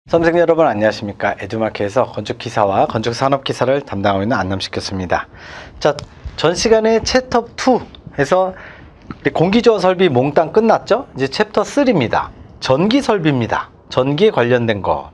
수험생 여러분 안녕하십니까. 에듀마켓에서 건축기사와 건축산업기사를 담당하고 있는 안남식 교수입니다. 자, 전 시간에 챕터 2에서 공기조화 설비 몽땅 끝났죠. 이제 챕터 3입니다. 전기 설비입니다. 전기에 관련된 거.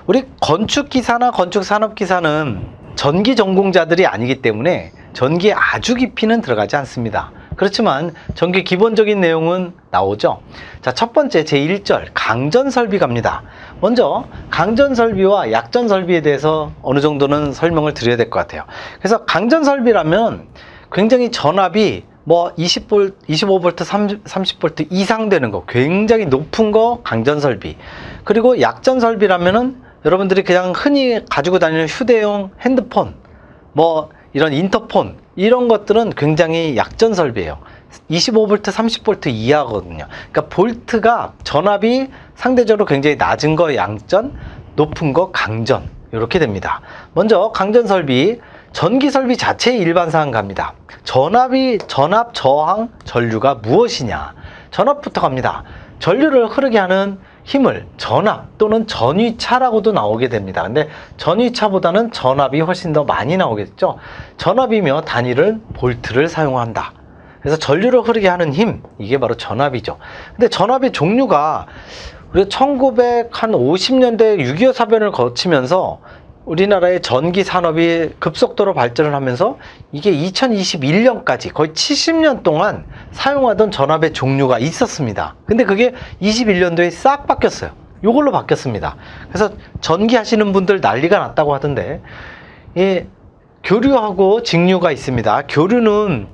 우리 건축기사나 건축산업기사는 전기 전공자들이 아니기 때문에 전기에 아주 깊이는 들어가지 않습니다. 그렇지만 전기 기본적인 내용은 나오죠. 자, 첫 번째 제1절 강전 설비 갑니다. 먼저 강전 설비와 약전 설비에 대해서 어느 정도는 설명을 드려야 될 것 같아요. 그래서 강전 설비라면 굉장히 전압이 뭐 20V, 25V, 30V 이상 되는 거, 굉장히 높은 거 강전 설비. 그리고 약전 설비라면은 여러분들이 그냥 흔히 가지고 다니는 휴대용 핸드폰, 뭐 이런 인터폰, 이런 것들은 굉장히 약전 설비예요. 25V, 30V 이하거든요. 그러니까 볼트가 전압이 상대적으로 굉장히 낮은 거 양전, 높은 거 강전, 이렇게 됩니다. 먼저 강전 설비, 전기 설비 자체의 일반 사항 갑니다. 전압, 저항, 전류가 무엇이냐? 전압부터 갑니다. 전류를 흐르게 하는 힘을 전압 또는 전위차라고도 나오게 됩니다. 근데 전위차보다는 전압이 훨씬 더 많이 나오겠죠. 전압이며 단위를 볼트를 사용한다. 그래서 전류를 흐르게 하는 힘, 이게 바로 전압이죠. 근데 전압의 종류가 우리 1950년대 6.25 사변을 거치면서 우리나라의 전기 산업이 급속도로 발전을 하면서 이게 2021년까지 거의 70년 동안 사용하던 전압의 종류가 있었습니다. 근데 그게 21년도에 싹 바뀌었어요. 이걸로 바뀌었습니다. 그래서 전기 하시는 분들 난리가 났다고 하던데, 이 교류하고 직류가 있습니다. 교류는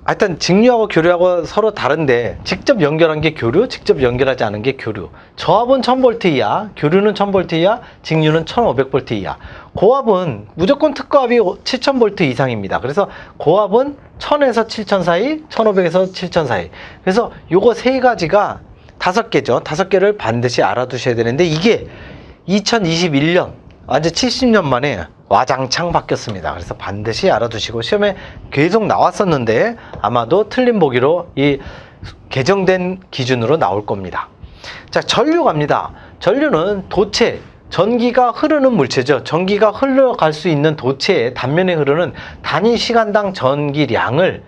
하여튼 직류하고 교류하고 서로 다른데, 직접 연결한 게 교류, 직접 연결하지 않은 게 교류. 저압은 1000V 이하, 교류는 1000V 이하, 직류는 1500V 이하. 고압은 무조건 특고압이 7000V 이상입니다. 그래서 고압은 1000에서 7000 사이, 1500에서 7000 사이. 그래서 요거 세 가지가 5개죠. 5개를 반드시 알아두셔야 되는데, 이게 2021년 완전 70년 만에 와장창 바뀌었습니다. 그래서 반드시 알아두시고, 시험에 계속 나왔었는데 아마도 틀린 보기로 이 개정된 기준으로 나올 겁니다. 자, 전류 갑니다. 전류는 도체, 전기가 흐르는 물체죠. 전기가 흘러갈 수 있는 도체의 단면에 흐르는 단위 시간당 전기량을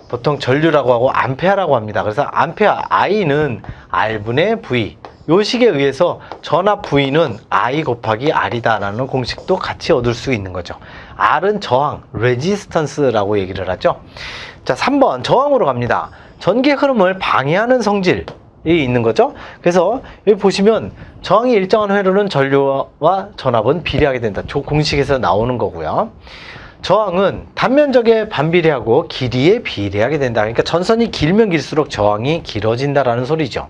보통 전류라고 하고 암페어라고 합니다. 그래서 암페어 I는 R분의 V, 요 식에 의해서 전압 V는 I 곱하기 R이다 라는 공식도 같이 얻을 수 있는 거죠. R은 저항, 레지스턴스라고 얘기를 하죠. 자, 3번 저항으로 갑니다. 전기의 흐름을 방해하는 성질이 있는 거죠. 그래서 여기 보시면 저항이 일정한 회로는 전류와 전압은 비례하게 된다. 공식에서 나오는 거고요. 저항은 단면적에 반비례하고 길이에 비례하게 된다. 그러니까 전선이 길면 길수록 저항이 길어진다라는 소리죠.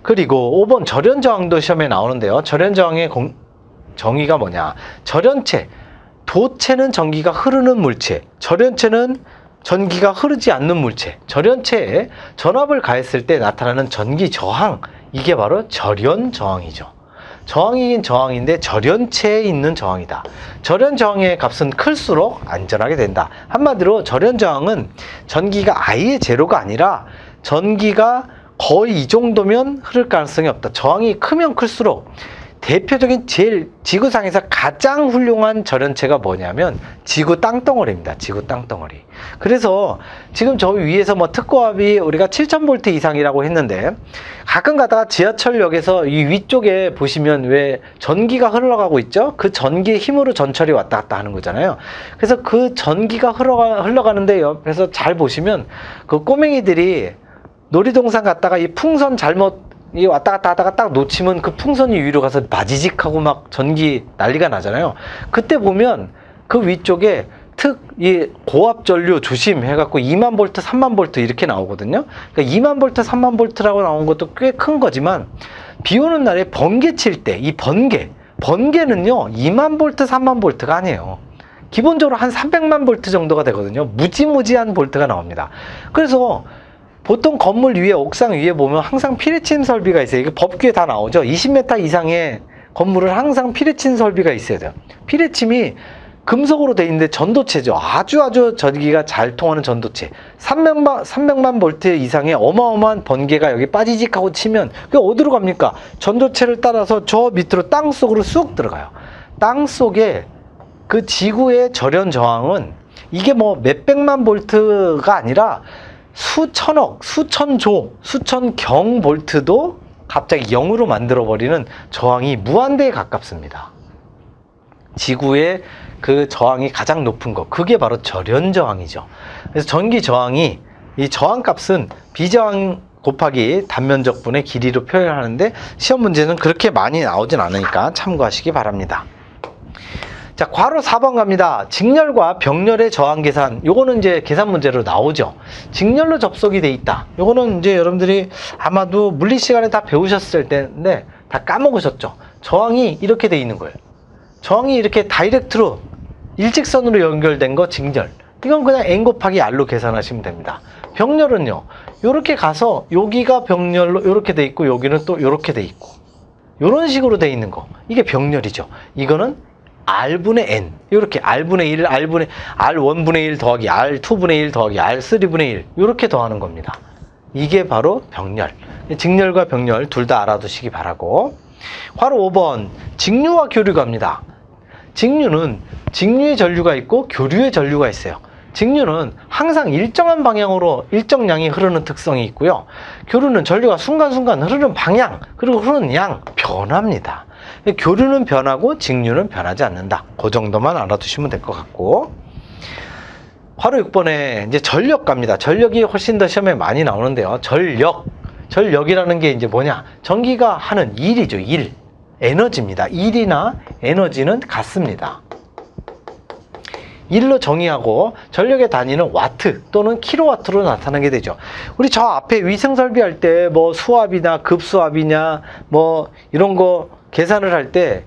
그리고 5번 절연저항도 시험에 나오는데요. 절연저항의 정의가 뭐냐? 절연체, 도체는 전기가 흐르는 물체, 절연체는 전기가 흐르지 않는 물체. 절연체에 전압을 가했을 때 나타나는 전기 저항, 이게 바로 절연저항이죠. 저항이긴 저항인데 절연체에 있는 저항이다. 절연저항의 값은 클수록 안전하게 된다. 한마디로 절연저항은 전기가 아예 제로가 아니라 전기가 거의 이 정도면 흐를 가능성이 없다. 저항이 크면 클수록 대표적인 제일 지구상에서 가장 훌륭한 절연체가 뭐냐면 지구 땅덩어리입니다. 지구 땅덩어리. 그래서 지금 저 위에서 뭐 특고압이 우리가 7000V 이상이라고 했는데, 가끔 가다가 지하철역에서 이 위쪽에 보시면 왜 전기가 흘러가고 있죠? 그 전기의 힘으로 전철이 왔다 갔다 하는 거잖아요. 그래서 그 전기가 흘러가는데 옆에서 잘 보시면 그 꼬맹이들이 놀이동산 갔다가 이 풍선 잘못 이 왔다 갔다 하다가 딱 놓치면 그 풍선이 위로 가서 바지직하고 막 전기 난리가 나잖아요. 그때 보면 그 위쪽에 이 고압 전류 조심 해갖고 2만 V, 3만 V 이렇게 나오거든요. 그러니까 2만 V, 3만 V라고 나온 것도 꽤 큰 거지만, 비 오는 날에 번개 칠 때 이 번개는요 2만 V, 3만 V가 아니에요. 기본적으로 한 300만 V 정도가 되거든요. 무지무지한 볼트가 나옵니다. 그래서 보통 건물 위에, 옥상 위에 보면 항상 피뢰침 설비가 있어요. 이게 법규에 다 나오죠. 20m 이상의 건물은 항상 피뢰침 설비가 있어야 돼요. 피뢰침이 금속으로 돼 있는데 전도체죠. 아주 전기가 잘 통하는 전도체. 300만 볼트 이상의 어마어마한 번개가 여기 빠지직 하고 치면 그게 어디로 갑니까? 전도체를 따라서 저 밑으로 땅 속으로 쑥 들어가요. 땅 속에 그 지구의 절연 저항은 이게 뭐 몇백만 볼트가 아니라 수천억, 수천조, 수천경 볼트도 갑자기 0으로 만들어버리는 저항이 무한대에 가깝습니다. 지구의 그 저항이 가장 높은 거, 그게 바로 절연 저항이죠. 그래서 전기 저항이, 이 저항값은 비저항 곱하기 단면적분의 길이로 표현하는데 시험 문제는 그렇게 많이 나오진 않으니까 참고하시기 바랍니다. 자, 괄호 4번 갑니다. 직렬과 병렬의 저항 계산. 요거는 이제 계산 문제로 나오죠. 직렬로 접속이 돼 있다. 요거는 이제 여러분들이 아마도 물리 시간에 다 배우셨을 텐데 다 까먹으셨죠. 저항이 이렇게 돼 있는 거예요. 저항이 이렇게 다이렉트로 일직선으로 연결된 거 직렬. 이건 그냥 n 곱하기 r로 계산하시면 됩니다. 병렬은요, 요렇게 가서 여기가 병렬로 요렇게 돼 있고 여기는 또 요렇게 돼 있고 요런 식으로 돼 있는 거, 이게 병렬이죠. 이거는 r분의 n, 이렇게 r분의 1, r1분의 1 더하기 r2분의 1 더하기 r3분의 1 이렇게 더하는 겁니다. 이게 바로 병렬. 직렬과 병렬 둘 다 알아두시기 바라고. 괄호 5번 직류와 교류갑니다. 직류는 직류의 전류가 있고 교류의 전류가 있어요. 직류는 항상 일정한 방향으로 일정량이 흐르는 특성이 있고요. 교류는 전류가 순간순간 흐르는 방향 그리고 흐르는 양 변합니다. 교류는 변하고 직류는 변하지 않는다. 그 정도만 알아두시면 될 것 같고. 괄호 6번에 이제 전력 갑니다. 전력이 훨씬 더 시험에 많이 나오는데요. 전력이라는 게 이제 뭐냐? 전기가 하는 일이죠. 일. 에너지입니다. 일이나 에너지는 같습니다. 일로 정의하고 전력의 단위는 와트 또는 킬로와트로 나타나게 되죠. 우리 저 앞에 위성 설비할 때 뭐 수압이나 급수압이냐 뭐 이런 거 계산을 할 때,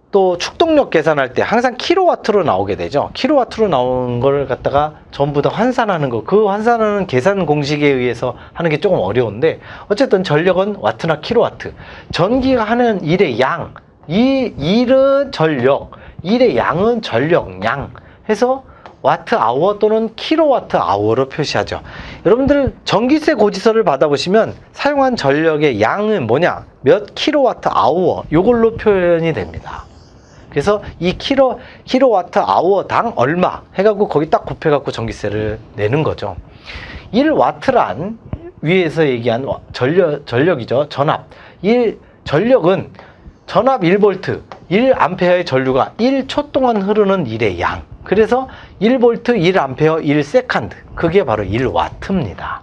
또 축동력 계산할 때 항상 킬로와트로 나오게 되죠. 킬로와트로 나오는 걸 갖다가 전부 다 환산하는 거, 그 환산하는 계산 공식에 의해서 하는 게 조금 어려운데, 어쨌든 전력은 와트나 킬로와트. 전기가 하는 일의 양, 이 일은 전력, 일의 양은 전력량 해서 와트 아워 또는 킬로와트 아워로 표시하죠. 여러분들 전기세 고지서를 받아보시면 사용한 전력의 양은 뭐냐? 몇 킬로와트 아워, 요걸로 표현이 됩니다. 그래서 이 킬로와트 아워당 얼마 해갖고 거기 딱 곱해갖고 전기세를 내는 거죠. 1와트란 위에서 얘기한 전력이죠. 전압. 전력은 전압 1V, 1A의 전류가 1초 동안 흐르는 일의 양. 그래서 1V, 1A, 1세컨드. 그게 바로 1와트입니다.